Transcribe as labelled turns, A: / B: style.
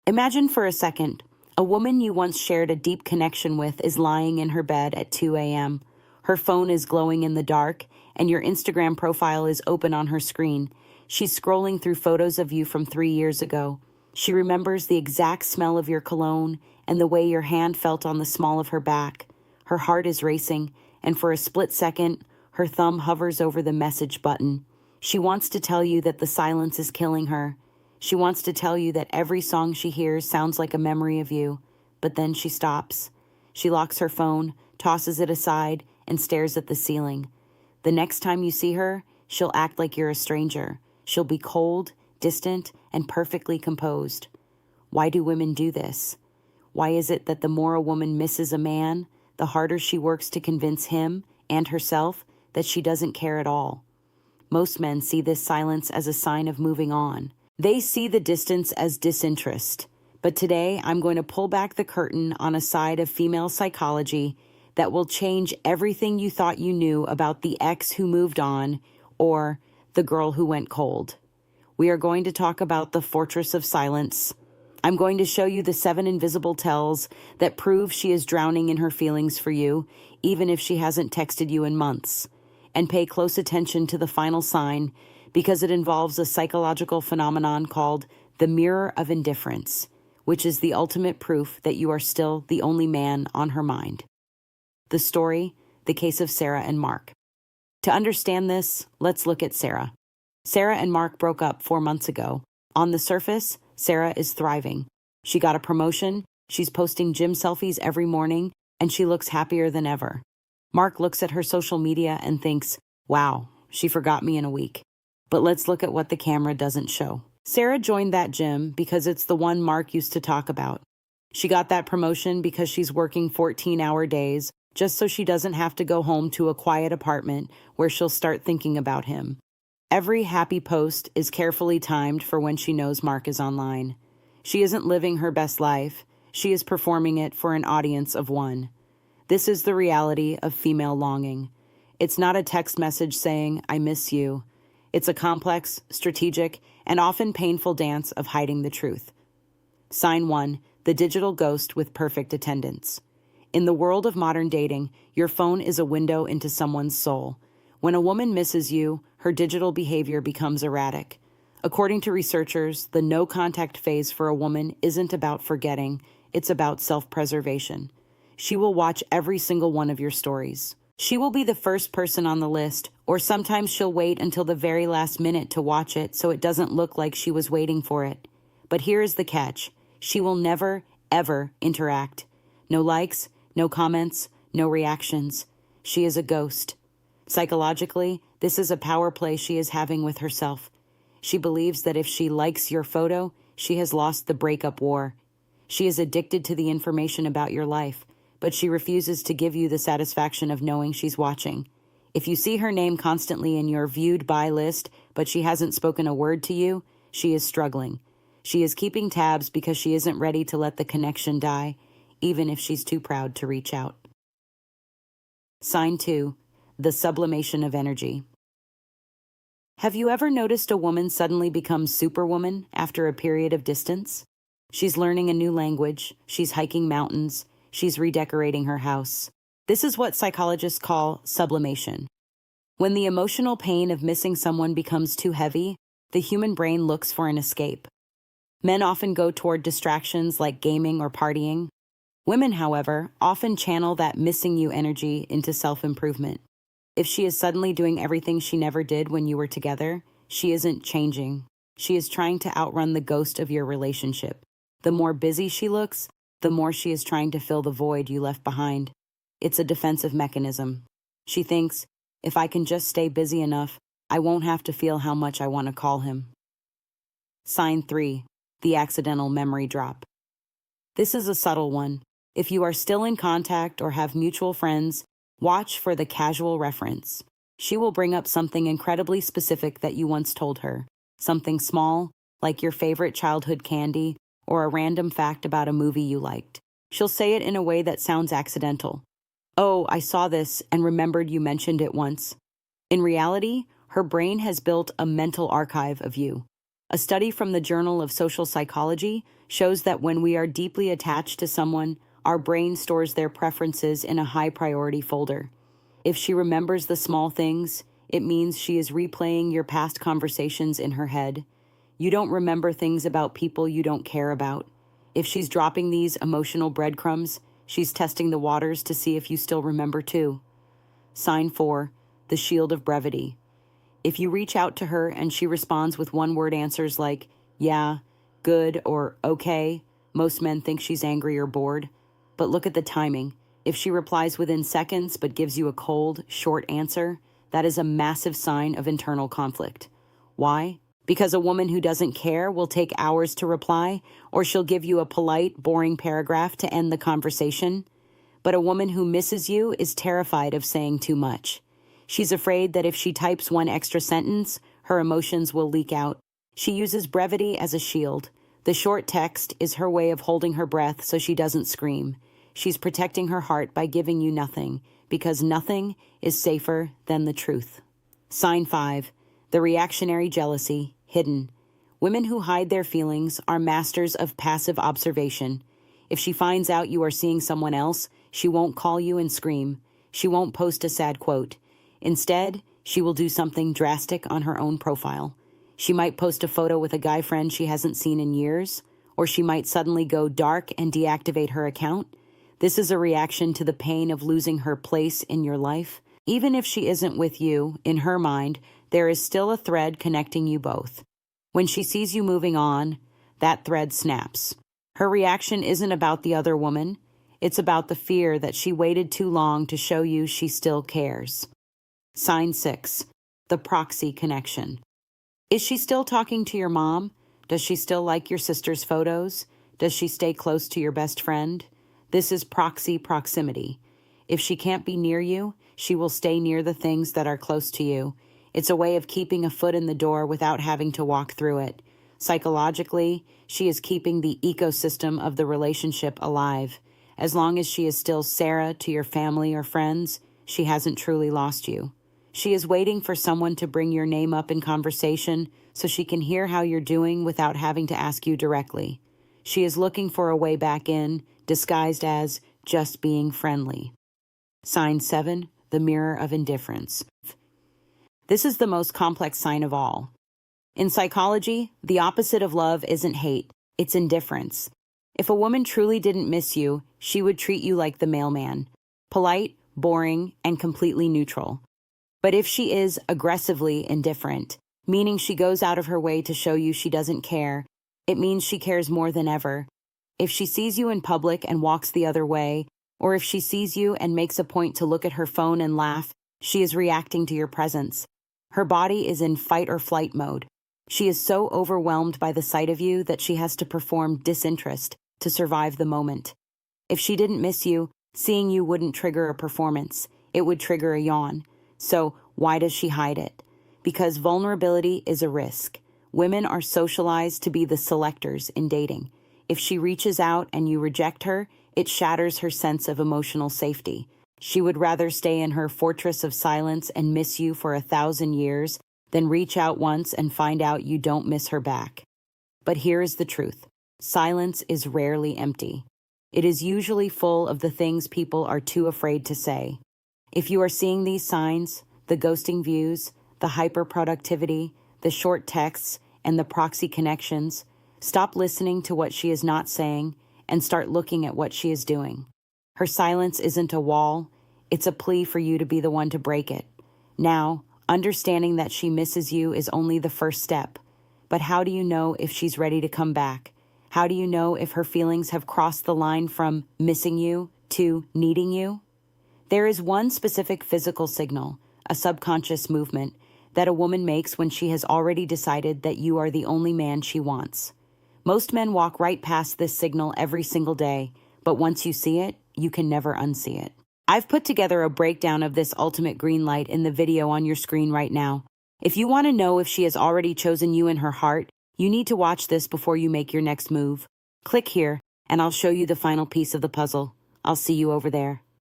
A: Imagine for a second, a woman you once shared a deep connection with is lying in her bed at 2 a.m. Her phone is glowing in the dark, and your Instagram profile is open on her screen. She's scrolling through photos of you from 3 years ago. She remembers the exact smell of your cologne and the way your hand felt on the small of her back. Her heart is racing, and for a split second, her thumb hovers over the message button. She wants to tell you that the silence is killing her. She wants to tell you that every song she hears sounds like a memory of you, but then she stops. She locks her phone, tosses it aside, and stares at the ceiling. The next time you see her, she'll act like you're a stranger. She'll be cold, distant, and perfectly composed. Why do women do this? Why is it that the more a woman misses a man, the harder she works to convince him and herself that she doesn't care at all? Most men see this silence as a sign of moving on. They see the distance as disinterest. But today, I'm going to pull back the curtain on a side of female psychology that will change everything you thought you knew about the ex who moved on or the girl who went cold. We are going to talk about the fortress of silence. I'm going to show you the 7 invisible tells that prove she is drowning in her feelings for you, even if she hasn't texted you in months. And pay close attention to the final sign, because it involves a psychological phenomenon called the Mirror of Indifference, which is the ultimate proof that you are still the only man on her mind. The story, the case of Sarah and Mark. To understand this, let's look at Sarah. Sarah and Mark broke up 4 months ago. On the surface, Sarah is thriving. She got a promotion, she's posting gym selfies every morning, and she looks happier than ever. Mark looks at her social media and thinks, wow, she forgot me in a week. But let's look at what the camera doesn't show. Sarah joined that gym because it's the one Mark used to talk about. She got that promotion because she's working 14-hour days just so she doesn't have to go home to a quiet apartment where she'll start thinking about him. Every happy post is carefully timed for when she knows Mark is online. She isn't living her best life. She is performing it for an audience of one. This is the reality of female longing. It's not a text message saying, I miss you. It's a complex, strategic, and often painful dance of hiding the truth. Sign 1, the digital ghost with perfect attendance. In the world of modern dating, your phone is a window into someone's soul. When a woman misses you, her digital behavior becomes erratic. According to researchers, the no-contact phase for a woman isn't about forgetting, it's about self-preservation. She will watch every single one of your stories. She will be the first person on the list, or sometimes she'll wait until the very last minute to watch it so it doesn't look like she was waiting for it. But here is the catch. She will never, ever interact. No likes, no comments, no reactions. She is a ghost. Psychologically, this is a power play she is having with herself. She believes that if she likes your photo, she has lost the breakup war. She is addicted to the information about your life, but she refuses to give you the satisfaction of knowing she's watching. If you see her name constantly in your viewed by list, but she hasn't spoken a word to you, she is struggling. She is keeping tabs because she isn't ready to let the connection die, even if she's too proud to reach out. Sign 2, the sublimation of energy. Have you ever noticed a woman suddenly become superwoman after a period of distance? She's learning a new language, she's hiking mountains, she's redecorating her house. This is what psychologists call sublimation. When the emotional pain of missing someone becomes too heavy, the human brain looks for an escape. Men often go toward distractions like gaming or partying. Women, however, often channel that missing you energy into self-improvement. If she is suddenly doing everything she never did when you were together, she isn't changing. She is trying to outrun the ghost of your relationship. The more busy she looks, the more she is trying to fill the void you left behind. It's a defensive mechanism. She thinks, if I can just stay busy enough, I won't have to feel how much I want to call him. Sign 3, the accidental memory drop. This is a subtle one. If you are still in contact or have mutual friends, watch for the casual reference. She will bring up something incredibly specific that you once told her. Something small, like your favorite childhood candy, or a random fact about a movie you liked. She'll say it in a way that sounds accidental. Oh, I saw this and remembered you mentioned it once. In reality, her brain has built a mental archive of you. A study from the Journal of Social Psychology shows that when we are deeply attached to someone, our brain stores their preferences in a high priority folder. If she remembers the small things, it means she is replaying your past conversations in her head. You don't remember things about people you don't care about. If she's dropping these emotional breadcrumbs, she's testing the waters to see if you still remember too. Sign 4, the shield of brevity. If you reach out to her and she responds with one-word answers like, yeah, good, or okay, most men think she's angry or bored. But look at the timing. If she replies within seconds but gives you a cold, short answer, that is a massive sign of internal conflict. Why? Because a woman who doesn't care will take hours to reply, or she'll give you a polite, boring paragraph to end the conversation. But a woman who misses you is terrified of saying too much. She's afraid that if she types one extra sentence, her emotions will leak out. She uses brevity as a shield. The short text is her way of holding her breath so she doesn't scream. She's protecting her heart by giving you nothing, because nothing is safer than the truth. Sign 5, the reactionary jealousy, hidden. Women who hide their feelings are masters of passive observation. If she finds out you are seeing someone else, she won't call you and scream. She won't post a sad quote. Instead, she will do something drastic on her own profile. She might post a photo with a guy friend she hasn't seen in years, or she might suddenly go dark and deactivate her account. This is a reaction to the pain of losing her place in your life. Even if she isn't with you, in her mind, there is still a thread connecting you both. When she sees you moving on, that thread snaps. Her reaction isn't about the other woman. It's about the fear that she waited too long to show you she still cares. Sign 6, the proxy connection. Is she still talking to your mom? Does she still like your sister's photos? Does she stay close to your best friend? This is proxy proximity. If she can't be near you, she will stay near the things that are close to you. It's a way of keeping a foot in the door without having to walk through it. Psychologically, she is keeping the ecosystem of the relationship alive. As long as she is still Sarah to your family or friends, she hasn't truly lost you. She is waiting for someone to bring your name up in conversation so she can hear how you're doing without having to ask you directly. She is looking for a way back in, disguised as just being friendly. Sign 7, the Mirror of Indifference. This is the most complex sign of all. In psychology, the opposite of love isn't hate, it's indifference. If a woman truly didn't miss you, she would treat you like the mailman, polite, boring, and completely neutral. But if she is aggressively indifferent, meaning she goes out of her way to show you she doesn't care, it means she cares more than ever. If she sees you in public and walks the other way, or if she sees you and makes a point to look at her phone and laugh, she is reacting to your presence. Her body is in fight or flight mode. She is so overwhelmed by the sight of you that she has to perform disinterest to survive the moment. If she didn't miss you, seeing you wouldn't trigger a performance. It would trigger a yawn. So why does she hide it? Because vulnerability is a risk. Women are socialized to be the selectors in dating. If she reaches out and you reject her, it shatters her sense of emotional safety. She would rather stay in her fortress of silence and miss you for 1,000 years than reach out once and find out you don't miss her back. But here is the truth. Silence is rarely empty. It is usually full of the things people are too afraid to say. If you are seeing these signs, the ghosting views, the hyperproductivity, the short texts, and the proxy connections, stop listening to what she is not saying and start looking at what she is doing. Her silence isn't a wall, it's a plea for you to be the one to break it. Now, understanding that she misses you is only the first step. But how do you know if she's ready to come back? How do you know if her feelings have crossed the line from missing you to needing you? There is one specific physical signal, a subconscious movement, that a woman makes when she has already decided that you are the only man she wants. Most men walk right past this signal every single day, but once you see it, you can never unsee it. I've put together a breakdown of this ultimate green light in the video on your screen right now. If you want to know if she has already chosen you in her heart, you need to watch this before you make your next move. Click here, and I'll show you the final piece of the puzzle. I'll see you over there.